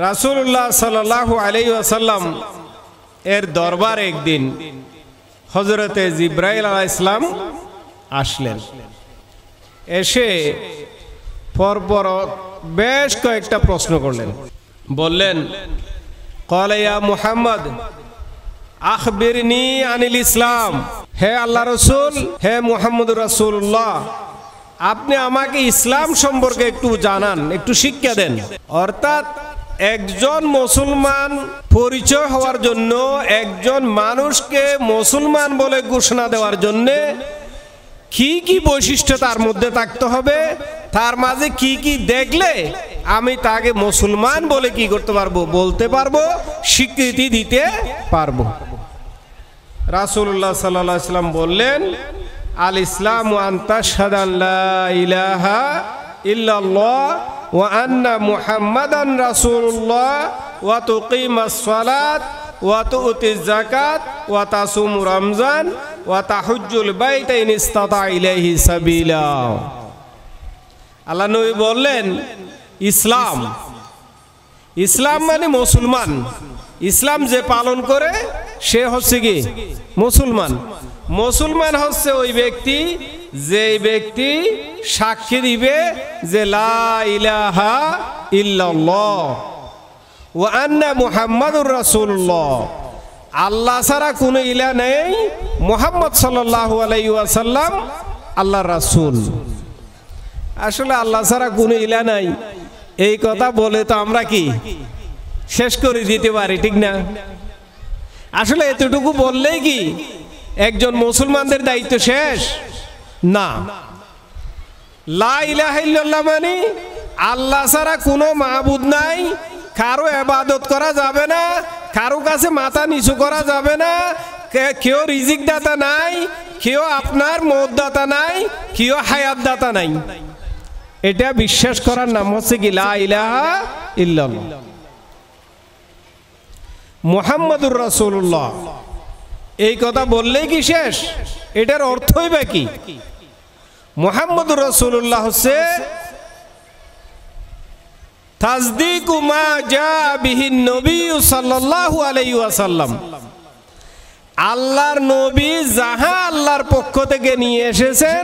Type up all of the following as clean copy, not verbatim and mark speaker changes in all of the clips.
Speaker 1: রাসূলুল্লাহ সাল্লাল্লাহু আলাইহি ওয়াসাল্লাম এর দরবারে একদিন হযরতে জিবরাইল আলাইহিস সালাম আসলেন। এসে পরপর বেশ কয়েকটা প্রশ্ন করলেন। বললেন, ক্বালা ইয়া মুহাম্মদ আখবিরনি আনিল ইসলাম। হে আল্লাহ রসুল, হে মুহাম্মদুর রাসূলুল্লাহ, আপনি আমাকে ইসলাম সম্পর্কে একটু জানান, একটু শিক্ষা দেন। অর্থাৎ একজন মুসলমান পরিচয় হওয়ার জন্য, একজন মানুষকে মুসলমান বলে ঘোষণা দেওয়ার জন্য কি কি বৈশিষ্ট্য তার মধ্যে থাকতে হবে, তার মাঝে কি কি দেখলে আমি তাকে মুসলমান বলে কি করতে পারবো, বলতে পারবো, স্বীকৃতি দিতে পারবো। রাসূলুল্লাহ সাল্লাল্লাহু আলাইহি ওয়াসাল্লাম বললেন, আল ইসলামু আন তাশহাদু আন লা ইলাহা ইল্লাল্লাহ ওয়া আন্না মুহাম্মাদান রাসূলুল্লাহ ওয়া তুকিমাস সালাত ওয়া তুতিজ যাকাত ওয়া তাসুমু রমজান ওয়া তাহুজ্জুল বাইতা ইন ইসতাতা ইলাইহি সাবিলা। আল্লাহ নবী বললেন, ইসলাম, ইসলাম মানে মুসলমান। ইসলাম যে পালন করে সে হচ্ছে কি মুসলমান। মুসলমান হচ্ছে ওই ব্যক্তি যে ব্যক্তি সাক্ষী দিবে যে লা ইলাহা ইল্লাল্লাহ ওয়া আন্না মুহাম্মাদুর রাসূলুল্লাহ, আল্লাহ ছাড়া কোনো ইলাহ নেই, মুহাম্মদ সাল্লাল্লাহু আলাইহি ওয়াসাল্লাম আল্লাহর রাসূল। আসলে আল্লাহ ছাড়া কোনো ইলাহ নাই এই কথা বলে তো আমরা কি শেষ করে দিতে পারি, ঠিক না? আসলে এতটুকু বললেই কি একজন মুসলমানদের দায়িত্ব শেষ? না। লা ইলাহা ইল্লাল্লাহ মানে আল্লাহ ছাড়া কোনো মাবুদ নাই, কারো ইবাদত করা যাবে না, কারো কাছে মাথা নিচু করা যাবে না, কেউ রিজিক দাতা নাই, কেউ আপনার মৌত দাতা নাই, কেউ হায়াত দাতা নাই। এটা বিশ্বাস করার নাম হচ্ছে কি লা ইলাহা ইল্লাল্লাহ মুহাম্মাদুর রাসূলুল্লাহ। এই কথা বললেই কি শেষ? এটার অর্থই বা কি? মুহাম্মাদুর রাসূলুল্লাহ হচ্ছে তাসদীকু মা জা বিহি নবী সাল্লাল্লাহু আলাইহি ওয়াসাল্লাম। আল্লাহর নবী যাহা আল্লাহর পক্ষ থেকে নিয়ে এসেছেন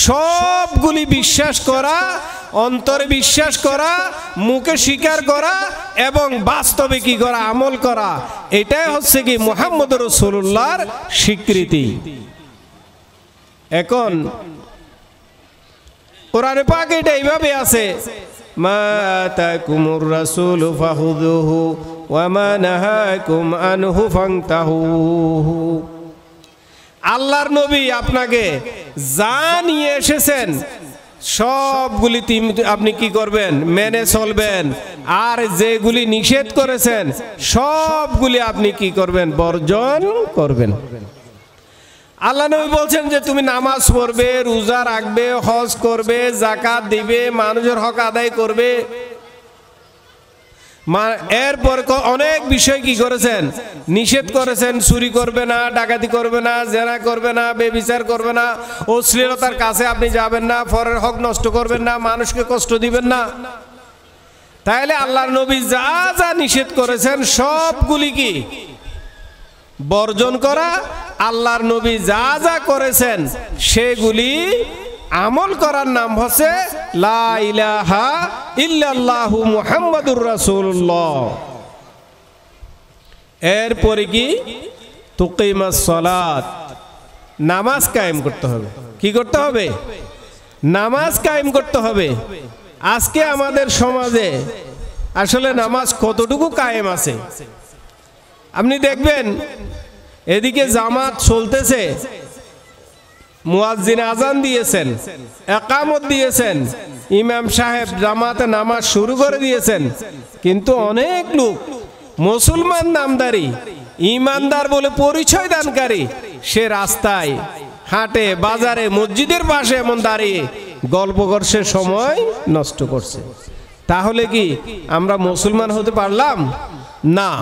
Speaker 1: সবগুলি বিশ্বাস করা, অন্তরে বিশ্বাস করা, মুখে স্বীকার করা এবং বাস্তবে কি করা, আমল করা। এটাই হচ্ছে কি মুহাম্মদুর রাসূলুল্লাহর স্বীকৃতি। এখন কোরআনে পাক এটা এইভাবে আছে, মা আতাকুমুর রাসূলু ফাখুযুহু ওয়া মা নাহাকুম আনহু ফান্তাহু। আল্লাহর নবী আপনাকে যা নিয়ে এসেছেন সবগুলি আপনি কি করবেন, মেনে চলবেন। আর যেগুলি নিষেধ করেছেন সবগুলি আপনি কি করবেন, বর্জন করবেন। আল্লাহ নবী বলছেন যে তুমি নামাজ পড়বে, রোজা রাখবে, হজ করবে, যাকাত দিবে, মানুষের হক আদায় করবে। এরপর অনেক বিষয় কি করেছেন, নিষেধ করেছেন। চুরি করবে না, ডাকাতি করবে না, জেনা করবে না, বেবিচার করবে না, অশ্লীলতার কাছে আপনি যাবেন না, পরের হক নষ্ট করবেন না, মানুষকে কষ্ট দিবেন না। তাইলে আল্লাহর নবী যা যা নিষেধ করেছেন সবগুলি কি বর্জন করা, আল্লাহর নবী যা যা করেছেন সেগুলি আমল করার নাম হচ্ছে লা ইলাহা ইল্লাল্লাহু মুহাম্মাদুর রাসূলুল্লাহ। এরপরে কি তুকিমাস সালাত, নামাজ কায়েম করতে হবে। কি করতে হবে? নামাজ কায়েম করতে হবে। আজকে আমাদের সমাজে আসলে নামাজ কতটুকু কায়েম আছে আপনি দেখবেন। এদিকে জামাত চলতেছে, মুয়াজ্জিন আজান দিয়েছেন, ইকামত দিয়েছেন, ইমাম সাহেব জামাতে নামাজ শুরু করে দিয়েছেন, কিন্তু অনেক লোক মুসলমান নামদারি, ইমানদার বলে পরিচয় দানকারী, সে রাস্তায় হাটে, বাজারে, মসজিদের পাশে এমন দাঁড়িয়ে গল্প করছে, সময় নষ্ট করছে। তাহলে কি আমরা মুসলমান হতে পারলাম? না।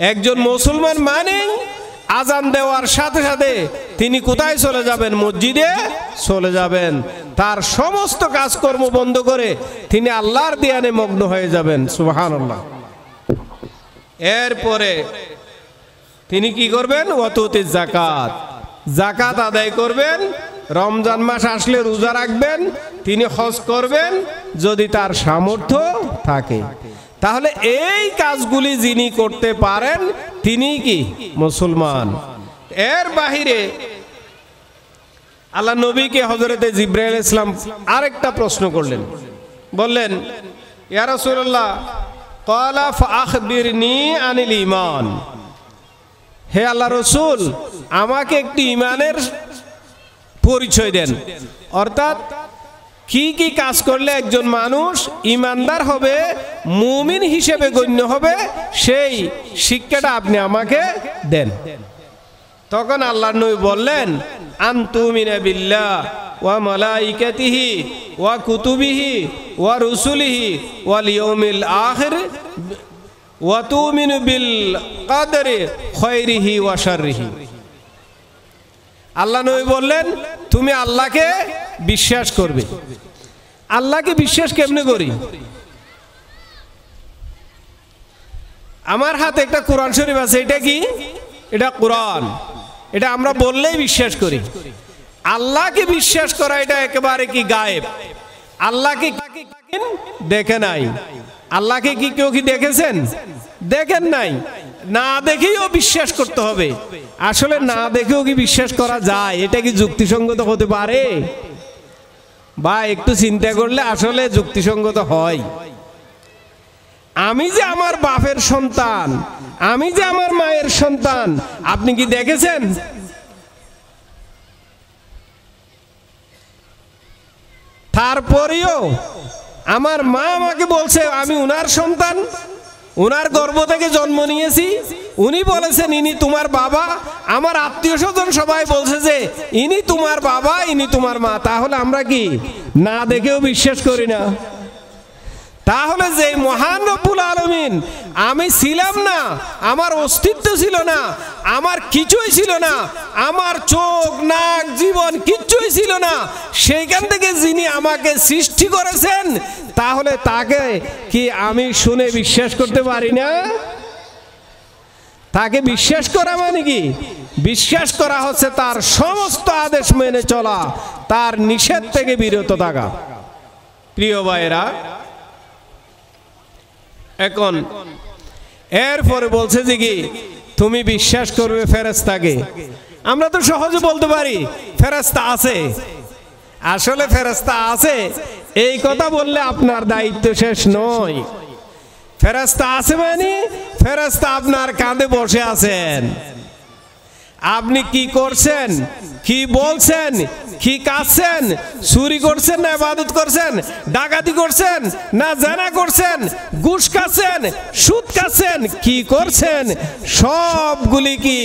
Speaker 1: একজন মুসলমান মানে আজান দেওয়ার সাথে সাথে তিনি কোথায় চলে যাবেন? মসজিদে চলে যাবেন। তার সমস্ত কাজকর্ম বন্ধ করে তিনি আল্লাহর ধ্যানে মগ্ন হয়ে যাবেন। সুবহানাল্লাহ। এরপরে তিনি কি করবেন? ওয়াতুতি যাকাত, যাকাত আদায় করবেন। রমজান মাস আসলে রোজা রাখবেন। তিনি হজ করবেন যদি তার সামর্থ্য থাকে। তাহলে এই কাজগুলি যিনি করতে পারেন তিনি কি মুসলমান। এর বাহিরে আল্লাহ নবীকে হযরতে জিবরাইল আলাইহিস সালাম আরেকটা প্রশ্ন করলেন, বললেন, ইয়া রাসূলুল্লাহ ক্বালা ফাআখবিরনি আনিল ঈমান। হে আল্লাহ রাসূল, আমাকে একটি ঈমানের পরিচয় দেন, অর্থাৎ কি কি কাজ করলে একজন মানুষ ঈমানদার হবে, মুমিন হিসেবে গণ্য হবে, সেই শিক্ষাটা আপনি আমাকে দেন। তখন আল্লাহর নবী বললেন, আনতুমিনা বিল্লাহ ওয়া মালাইকাতিহি ওয়া কুতুবিহি ওয়া রুসুলিহি ওয়াল ইয়াউমিল আখির ওয়া তুমিনু বিল কদরি খায়রিহি ওয়া শাররিহি। আল্লাহ নবী বললেন, তুমি আল্লাহকে বিশ্বাস করবে। আল্লাহকে বিশ্বাস কেমনে করি? আমার হাতে একটা কোরআন শরীফ আছে। এটা কি? এটা কোরআন। এটা আমরা বললেই বিশ্বাস করি। আল্লাহকে বিশ্বাস করা এটা একেবারে কি গায়েব। আল্লাহকে দেখে নাই। আল্লাহকে কি কেউ কি দেখেছেন? দেখেন নাই। না দেখেও বিশ্বাস করতে হবে। আসলে না দেখেও কি বিশ্বাস করা যায়? এটা কি যুক্তিসঙ্গত হতে পারে? বা একটু চিন্তা করলে আসলে যুক্তিসঙ্গত হয়। আমি যে আমার বাপের সন্তান, আমি যে আমার মায়ের সন্তান, আপনি কি দেখেছেন? তারপরেও আমার মা আমাকে বলছে আমি উনার সন্তান, উনার গর্ভ থেকে জন্ম নিয়েছি। উনি বলেছেন ইনি তোমার বাবা। আমার আত্মীয় স্বজন সবাই বলছে যে ইনি তোমার বাবা, ইনি তোমার মা। তাহলে আমরা কি না দেখেও বিশ্বাস করি না? তাহলে যে মহান রব্বুল আলামিন, আমি ছিলাম না, আমার অস্তিত্ব ছিল না, আমার কিছুই ছিল না, আমার চোখ নাক জীবন কিচ্ছুই ছিল না, সেইখান থেকে যিনি আমাকে সৃষ্টি করেছেন, তাহলে তাকে কি আমি শুনে বিশ্বাস করতে পারি না? তাকে বিশ্বাস করা মানে কি? বিশ্বাস করা হচ্ছে তার সমস্ত আদেশ মেনে চলা, তার নিষেধ থেকে বিরত থাকা। প্রিয় ভাইরা, এখন এরপরে বলছে যে কি তুমি বিশ্বাস করবে ফেরেশতাকে। আমরা তো সহজে বলতে পারি ফেরেশতা আছে। আসলে ফেরেশতা আছে এই কথা বললে আপনার দায়িত্ব শেষ নয়। ফেরেশতা আছে মানে ফেরেশতা আপনার কাঁধে বসে আছেন। আপনি কি করছেন, কি বলছেন, কি কাজছেন, চুরি করছেন না ইবাদত করছেন, ডাকাতি করছেন না জেনা করছেন, ঘুষ খাচ্ছেন, সুদ খাচ্ছেন, কি করছেন, সবগুলি কি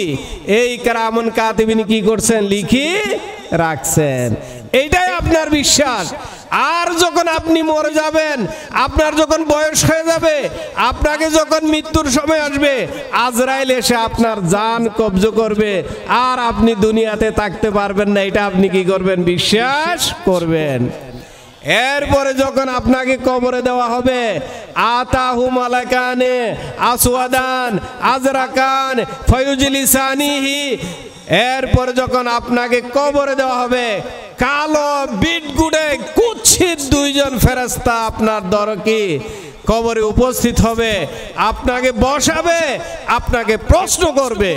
Speaker 1: এই কিরামান কাতিবিন কি করছেন? লিখে রাখছেন। এইটাই আপনার বিশ্বাস। আর যখন আপনি মরে যাবেন, আপনার যখন বয়স হয়ে যাবে, আপনাকে যখন মৃত্যুর সময় আসবে, আজরাইল এসে আপনার জান কব্জ করবে, আর আপনি দুনিয়াতে থাকতে পারবেন না। এটা আপনি কি করবেন? বিশ্বাস করবেন। এরপরে যখন আপনাকে কবরে দেওয়া হবে, আতাহু মালাকানে আসওয়াদান আজরাকান ফায়ুজলিসানিহি, এরপরে যখন আপনাকে কবরে দেওয়া হবে, কালো বিটগুড়ে কুৎসিত দুইজন ফেরেশতা আপনার দরকি কবরে উপস্থিত হবে, আপনাকে বসাবে, আপনাকে প্রশ্ন করবে,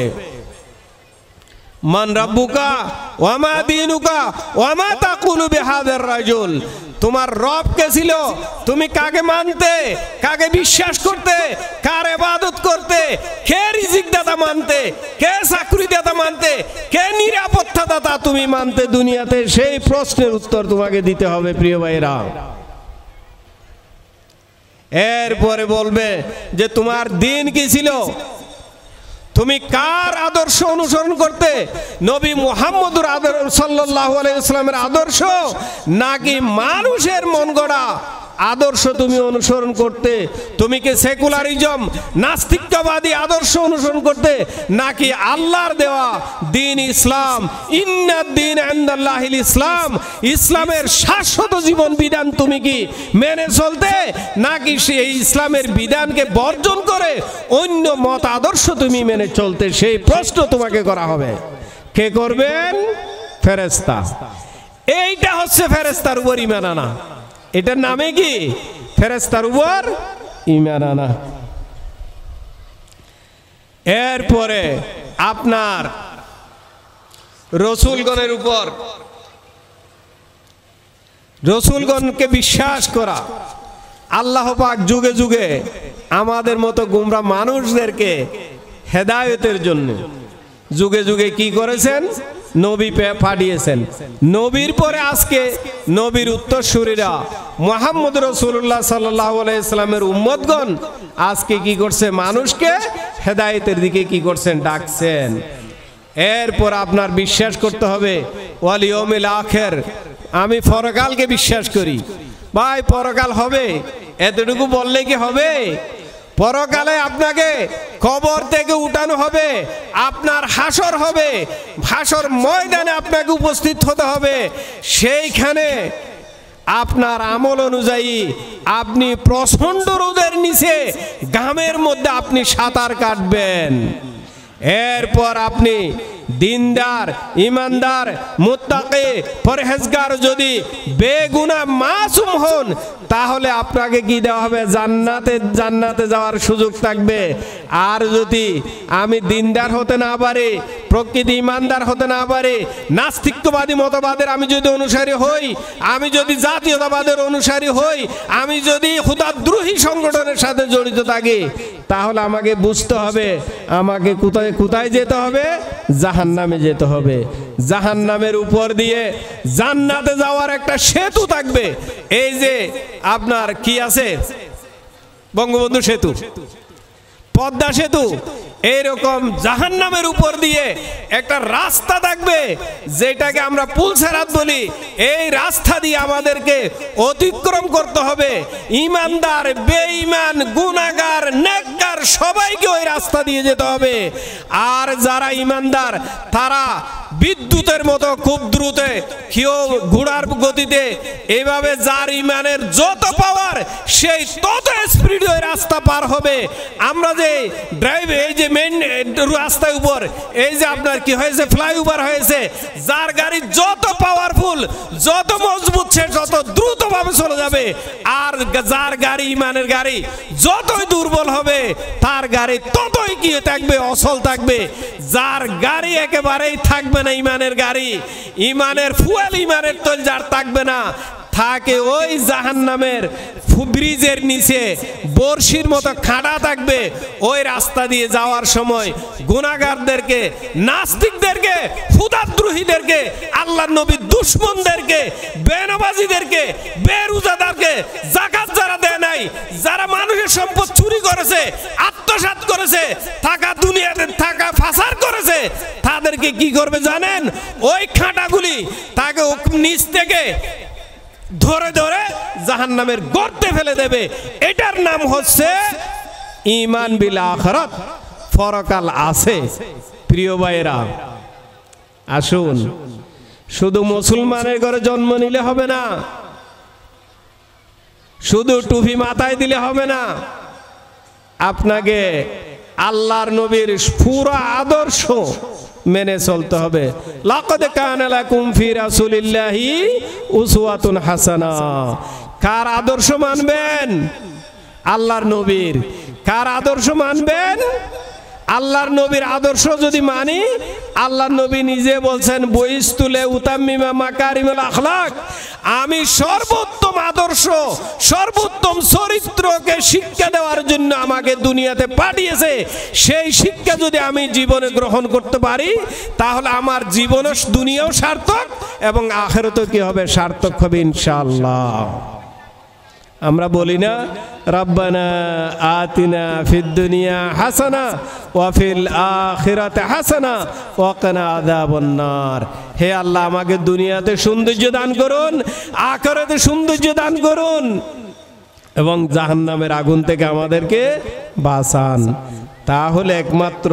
Speaker 1: মান রাব্বুকা ওয়া মা দীনুকা ওয়া মা তাকুলু বিহাযার রাজুল। তোমার রব কে ছিল? তুমি কাকে মানতে, কাকে বিশ্বাস করতে, কার ইবাদত করতে, কে রিজিক দাতা মানতে, কে চাকরি দাতা মানতে, কে নিরাপত্তা দাতা তুমি মানতে দুনিয়াতে? সেই প্রশ্নের উত্তর তোমাকে দিতে হবে প্রিয় ভাইরা। এরপরে বলবে যে তোমার দিন কি ছিল, তুমি কার আদর্শ অনুসরণ করতে, নবী মুহাম্মদুর আদর্শ সাল্লাল্লাহু আলাইহি ওয়াসাল্লামের আদর্শ নাকি মানুষের মন গড়া আদর্শ তুমি অনুসরণ করতে? তুমি কি সেকুলারিজম নাস্তিকবাদী আদর্শ অনুসরণ করতে, নাকি আল্লাহর দেওয়া দিন ইসলাম, ইন্নাদ-দীন ইনদাল্লাহিল ইসলাম, ইসলামের শাশ্বত জীবন বিধান তুমি কি মেনে চলতে, নাকি সেই ইসলামের বিধানকে বর্জন করে অন্য মত আদর্শ তুমি মেনে চলতে? সেই প্রশ্ন তোমাকে করা হবে। কে করবেন? ফেরেশতা। এইটা হচ্ছে ফেরেশতার উপর ঈমান আনা। এটার নামে কি? ফেরেশতার উপর ঈমান আনা। এরপরে আপনার রাসূলগণের উপর, রাসূলগণকে বিশ্বাস করা। আল্লাহ পাক যুগে যুগে আমাদের মতো গোমরা মানুষদেরকে হেদায়েতের জন্য যুগে যুগে কি করেছেন? নবী পাঠিয়েছেন। নবীর পরে আজকে নবীর উত্তরসূরিরা মুহাম্মদ রাসূলুল্লাহ সাল্লাল্লাহু আলাইহি সাল্লামের উম্মতগণ আজকে কি করছে? মানুষকে হেদায়েতের দিকে কি করছেন? ডাকছেন। এরপর আপনার বিশ্বাস করতে হবে ওয়াল ইয়াউমিল আখির। আমি পরকালকে বিশ্বাস করি। ভাই পরকাল হবে, এতটুকু বললে কি হবে? পরকালে আপনাকে কবর থেকে উঠানো হবে, আপনার হাসর হবে, হাসর ময়দানে আপনাকে উপস্থিত হতে হবে। সেইখানে আপনার আমল অনুযায়ী আপনি প্রচণ্ড রোদের নিচে ঘামের মধ্যে আপনি সাঁতার কাটবেন। এরপর আপনি দিনদার, ইমানদার, মুত্তাকি, পরহেজগার যদি বেগুনাহ মাসুম হন, তাহলে আপনাকে কি দেওয়া হবে? জান্নাতে যাওয়ার সুযোগ থাকবে। আর যদি আমি দিনদার হতে না পারি, প্রকৃত ইমানদার হতে না পারি, নাস্তিকবাদী মতবাদের আমি যদি অনুসারী হই, আমি যদি জাতীয়তাবাদের অনুসারী হই, আমি যদি খোদাদ্রোহী সংগঠনের সাথে জড়িত থাকি, তাহলে আমাকে বুঝতে হবে আমাকে কোথায় যেতে হবে? জাহান্নামে যেতে হবে। জাহান্নামের উপর দিয়ে জান্নাতে যাওয়ার একটা সেতু থাকবে। এই যে আপনার কি আছে? বঙ্গবন্ধু সেতু, পদ্মা সেতু, এইরকম জাহান্নামের উপর দিয়ে একটা রাস্তা থাকবে, যেটাকে আমরা পুলসেরাত বলি। এই রাস্তা দিয়ে আমাদেরকে অতিক্রম করতে হবে। ইমানদার, বেঈমান, গুনাহগার, নেককার সবাইকে ওই রাস্তা দিয়ে যেতে হবে। আর যারা ইমানদার তারা বিদ্যুতের মতো খুব দ্রুত কেউ ঘোড়ার গতিতে, এইভাবে যার ইমানের যত পাওয়ার সেই তত স্পিড ওই রাস্তা পার হবে। আমরা যে ড্রাইভ, এই যে মেইন রাস্তার উপর এই যে আপনার কি হয়েছে? ফ্লাইওভার হয়েছে। যার গাড়ি যত পাওয়ারফুল, যত মজবুত, সে যত দ্রুতভাবে চলে যাবে। আর যার গাড়ি, ইমানের গাড়ি, যতই দুর্বল হবে তার গাড়ি ততই কি থাকবে? অচল থাকবে। যার গাড়ি একেবারেই থাকবে না, ইমানের গাড়ি, ইমানের ফুয়েল, ইমানের তেল যার থাকবে না, থাকে ওই জাহান্নামের ব্রিজের নিচে বর্ষির মতো খাড়া থাকবে। ওই রাস্তা দিয়ে যাওয়ার সময় গুনাহগারদেরকে, নাস্তিকদেরকে, খোদাদ্রোহীদেরকে, আল্লাহর নবীর দুশমনদেরকে, বেনামাজিদেরকে, বেরোজাদারকে, যাকাত যারা দেয় নাই, যারা মানুষের সম্পদ চুরি করেছে, আত্মসাৎ করেছে, টাকা দুনিয়াতে টাকা পাচার করেছে, তাদেরকে কি করবে জানেন? ওই খাঁটাগুলি তাকে নিচ থেকে ধরে ধরে জাহান্নামের গর্তে ফেলে দেবে। এটার নাম হচ্ছে ঈমান বিল আখিরাত। পরকাল আছে। প্রিয় ভাইরা, আসুন, শুধু মুসলমানের ঘরে জন্ম নিলে হবে না, শুধু টুপি মাথায় দিলে হবে না, আপনাকে আল্লাহর নবীর পুরো আদর্শ মেনে চলতে হবে। লাকাদ কানা লাকুম ফি রাসূলিল্লাহি উসওয়াতুন হাসানা। কার আদর্শ মানবেন? আল্লাহর নবীর। কার আদর্শ মানবেন? আল্লাহর নবীর আদর্শ যদি মানি, আল্লাহর নবী নিজে বলছেন বইস্তুলে উতাম্মিমা মাকারিমুল আখলাক, আমি সর্বোত্তম আদর্শ, সর্বোত্তম চরিত্রকে শিক্ষা দেওয়ার জন্য আমাকে দুনিয়াতে পাঠিয়েছে। সেই শিক্ষা যদি আমি জীবনে গ্রহণ করতে পারি, তাহলে আমার জীবনও, দুনিয়াও সার্থক এবং আখিরাতও কি হবে? সার্থক হবে ইনশাআল্লাহ। আমরা বলি না, রব্বানা আতিনা ফিদ দুনিয়া হাসানা ওয়া ফিল আখিরাতি হাসানা ওয়া কিনা আযাবান নার। হে আল্লাহ, আমাকে দুনিয়াতে সৌন্দর্য দান করুন, আখিরাতে সৌন্দর্য দান করুন। এবং জাহান্নামের আগুন থেকে আমাদেরকে বাঁচান। তাহলে একমাত্র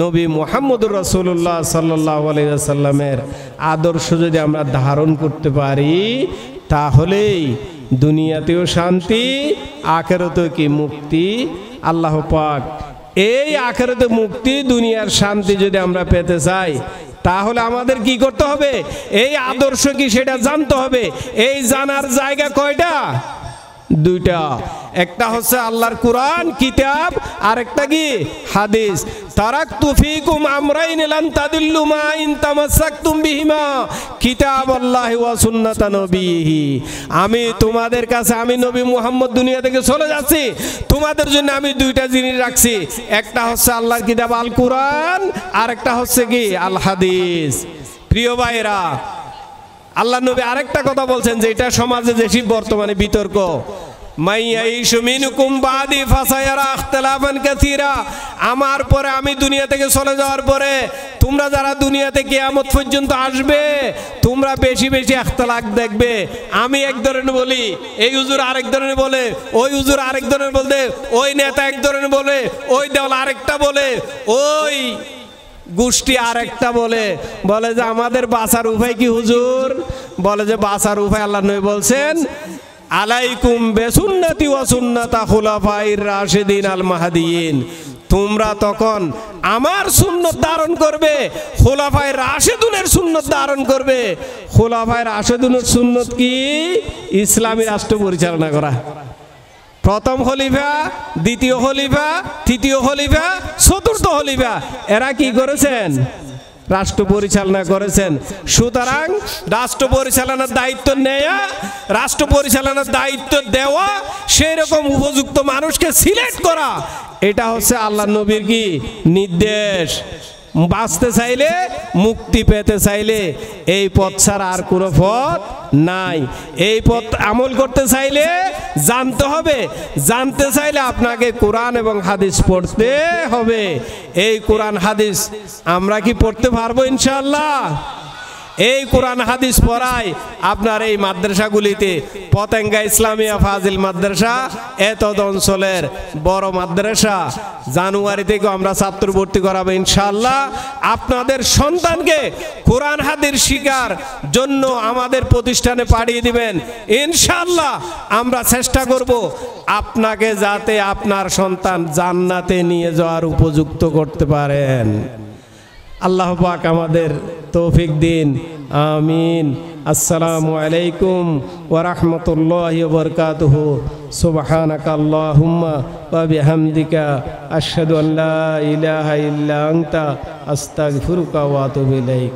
Speaker 1: নবী মুহাম্মদুর রাসূলুল্লাহ সাল্লাল্লাহু আলাইহি ওয়াসাল্লামের আদর্শ যদি আমরা ধারণ করতে পারি, তাহলেই দুনিয়াতেও শান্তি, আখিরাতেও কি মুক্তি। আল্লাহ পাক এই আখিরাতে মুক্তি, দুনিয়ার শান্তি যদি আমরা পেতে চাই, তাহলে আমাদের কি করতে হবে? এই আদর্শ কি সেটা জানতে হবে। এই জানার জায়গা কয়টা? দুইটা। একটা হচ্ছে আল্লাহর কুরআন কিতাব, আর একটা কি হাদিস। তারাকতু ফীকুম আমরাইন লান তাদিল্লু মা ইন তামাসসাকতুম বিহিমা কিতাবাল্লাহি ওয়া সুন্নাতা নবিহি। আমি তোমাদের কাছে, আমি নবী মুহাম্মদ দুনিয়া থেকে চলে যাচ্ছি, তোমাদের জন্য আমি দুইটা জিনিস রাখছি। একটা হচ্ছে আল্লাহর কিতাব আল কুরআন, আর একটা হচ্ছে কি আল হাদিস। প্রিয় ভাইরা, আল্লাহ নবী আরেকটা কথা বলছেন, যে এটা সমাজে বেশি বর্তমানে বিতর্ক। মাইয়াইশু মিনকুম বাদি ফাসায়ারা ইখতিলাফান কাসীরা। আমার পরে, আমি দুনিয়া থেকে চলে যাওয়ার পরে তোমরা যারা দুনিয়াতে কিয়ামত পর্যন্ত আসবে, তোমরা বেশি বেশি ইখতিলাফ দেখবে। আমি এক ধরনের বলি, এই হুজুর আরেক ধরনের বলে, ওই হুজুর আরেক ধরনের বলতে, ওই নেতা এক ধরনের বলে, ওই দল আরেকটা বলে, ওই গোষ্ঠী আরেকটা বলে। বলে যে আমাদের বাঁচার উপায় কি হুজুর? বলে যে বাঁচার উপায় আল্লাহ নবী বলছেন, আলাইকুম বিসুন্নতি ওয়া সুন্নাতা খুলাফাইর রাশিদিন আল মাহদিয়িন। তোমরা তখন আমার সুন্নত ধারণ করবে, খুলাফায়ে রাশিদুনের সুন্নত ধারণ করবে। খুলাফায়ে রাশিদুনের সুন্নত কি? ইসলামী রাষ্ট্র পরিচালনা করা। প্রথম খলিফা, দ্বিতীয় খলিফা, তৃতীয় খলিফা, চতুর্থ খলিফা, এরা কি করেছেন? রাষ্ট্র পরিচালনা করেছেন। সুতরাং রাষ্ট্র পরিচালনার দায়িত্ব নেয়া, রাষ্ট্র পরিচালনার দায়িত্ব দেওয়া, সেই রকম উপযুক্ত মানুষকে সিলেক্ট করা, এটা হচ্ছে আল্লাহ নবীর কি নির্দেশ। বাঁচতে চাইলে, মুক্তি পেতে চাইলে এই পথ ছাড়া আর কোনো পথ নাই। এই পথ আমল করতে চাইলে জানতে হবে, জানতে চাইলে আপনাকে কোরআন এবং হাদিস পড়তে হবে। এই কোরআন হাদিস আমরা কি পড়তে পারবো ইনশাআল্লাহ? এই কোরআন হাদিস পড়ায় আপনার এই মাদ্রাসাগুলিতে, পতেঙ্গা ইসলামিয়া ফাজিল মাদ্রাসা এতদ অঞ্চলের বড় মাদ্রাসা, জানুয়ারি থেকে আমরা ছাত্র ভর্তি করাবো ইনশাআল্লাহ। আপনাদের সন্তানকে কোরআন হাদিস শিখার জন্য আমাদের প্রতিষ্ঠানে পাঠিয়ে দিবেন ইনশাআল্লাহ। আমরা চেষ্টা করব আপনাকে যাতে আপনার সন্তান জান্নাতে নিয়ে যাওয়ার উপযুক্ত করতে পারেন। আল্লাহ পাক আমাদের তৌফিক দিন, আমিন। আসসালামু আলাইকুম ওয়া রাহমাতুল্লাহি ওয়া বারাকাতুহু। সুবহানাকা আল্লাহুম্মা ওয়া বিহামদিকা আশহাদু আল্লা ইলাহা ইল্লা আনতা আস্তাগফিরুকা ওয়া আতুবু ইলাইক।